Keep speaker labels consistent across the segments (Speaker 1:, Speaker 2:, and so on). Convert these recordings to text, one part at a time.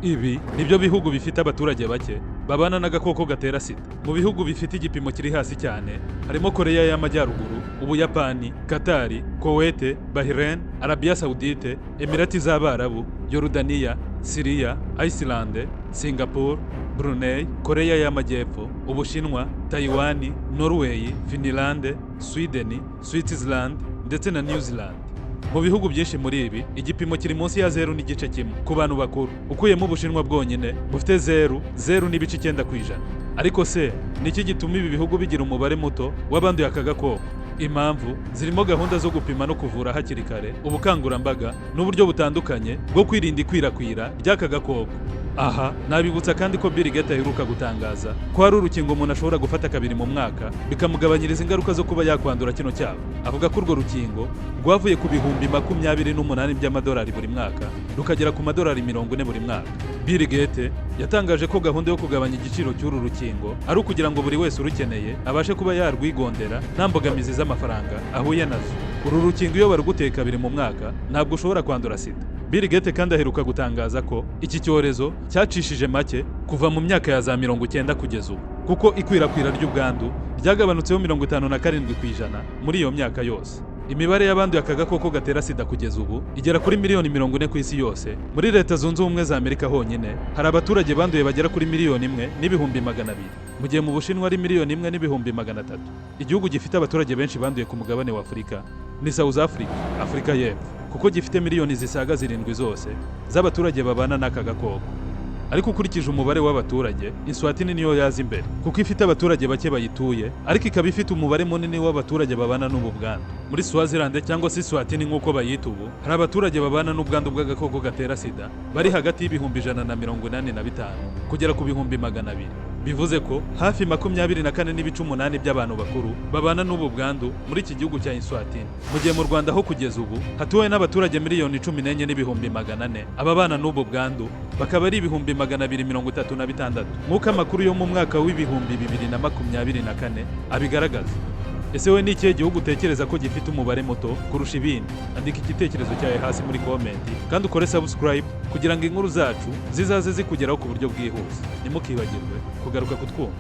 Speaker 1: Ibi nibyo bihugu bifite abaturage bake babana n'agakoko gatera sida. Mu bihugu bifite igipimo kiri hasi cyane harimo Koreya y'Amajyaruguru, Ubuyapani, Katari, Kuwait, Bahrain, Arabia Saudite, Emirati z'Abarabu, Yorodaniya, Syria, Iceland, Singapore, Brunei, Koreya y'Amajyepfo, Ubushinwa, Taiwan, Norway, Finland, Sweden, Switzerland ndetse na New Zealand. Mu bihugu byinshi muri ibi igipimo kiri munsi ya 0.1 ku bantu bakuru, ukuyemo Ubushinwa bwonyine bufite 0.9%. Ariko se niki gituma ibi bihugu bigira umubare muto w'abanduye aka gakoko? Impamvu zirimo gahunda zo gupima no kuvura hakiri kare, ubukangurambaga n'uburyo butandukanye bwo kwirinda ikwirakwira ry'aka gakoko. Aha nabibutsa kandi ko Bill Gates aheruka gutangaza ko hari urukingo umuntu ashobora gufata kabiri mu mwaka bikamugabanyiriza ingaruka zo kuba yakwandura kino cyago. Avuga ko urwo rukingo rwavuye ku bihumbi 28 by'amadolari buri mwaka rukagera ku madolari 40 buri mwaka. Bill Gates yatangaje ko gahunda yo kugabanya igiciro cy'uru rukingo ari ukugira ngo buri wese urukeneye abashe kuba yarwigondera nta mbogamizi z'amafaranga ahuye nazo. Uru rukingo iyo baruguteye kabiri mu mwaka ntabwo ushobora kwandura sida. Bill Gates kandi aheruka gutangaza ko iki cyorezo cyacishije make kuva mu myaka ya za 90 kugeza ubu, kuko ikwirakwira ry'ubwandu ryagabanutseho 57% muri iyo myaka yose. Imibare y'abanduye aka gakoko gatera sida kugeza ubu igera kuri miliyoni 40 ku isi yose. Muri Leta Zunze Ubumwe za Amerika honyine hari abaturage banduye bagera kuri miliyoni 1,200,000, mu gihe mu Bushinwa ari miliyoni 1,300,000. Igihugu gifite abaturage benshi banduye ku mugabane wa Afurika ni South Africa, Afurika y'Epfo, kuko gifite miliyoni zisaga 7 zose z'abaturage babana n'aka gakoko. Ariko ukurikije umubare w'abaturage, Eswatini niyo yaza imbere kuko ifite abaturage bake bayituye, ariko ikaba ifite umubare munini w'abaturage babana n'ubu bwandu. Muri Swaziland cyangwa se Eswatini nk'uko bayita ubu, hari abaturage babana n'ubwandu bw'agakoko gatera sida bari hagati y'ibihumbi 185 kugera ku bihumbi 200. Bivuze ko hafi 24.8% by'abantu bakuru babana n'ubu bwandu muri iki gihugu cya Eswatini. Mu gihe mu Rwanda ho kugeza ubu hatuwe n'abaturage miliyoni 14,400,000 ababana n'ubu bwandu bakaba ari ibihumbi 236 nk'uko amakuru yo mu mwaka w'ibihumbi 2024 abigaragaza. Ese we ni ikihe gihugu utekereza ko gifite umubare muto kurusha ibindi? Andika igitekerezo cyawe hasi muri komenti kandi ukore subscribe kugira ngo inkuru zacu zizaze zikugeraho ku buryo bwihuse. Ntimukibagirwe kugaruka kutwumva.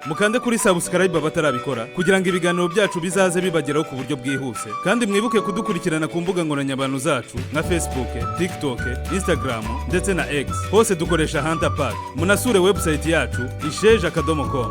Speaker 1: Mukande kuri subscribe abatarabikora kugira ngo ibiganiro byacu bizaze bibageraho ku buryo bwihuse, kandi mwibuke kudukurikirana ku mbuga nkoranyambaga zacu nka Facebook, TikTok, Instagram ndetse na X. Hose dukoresha Hunter Park. Munasure website yacu isheja.com.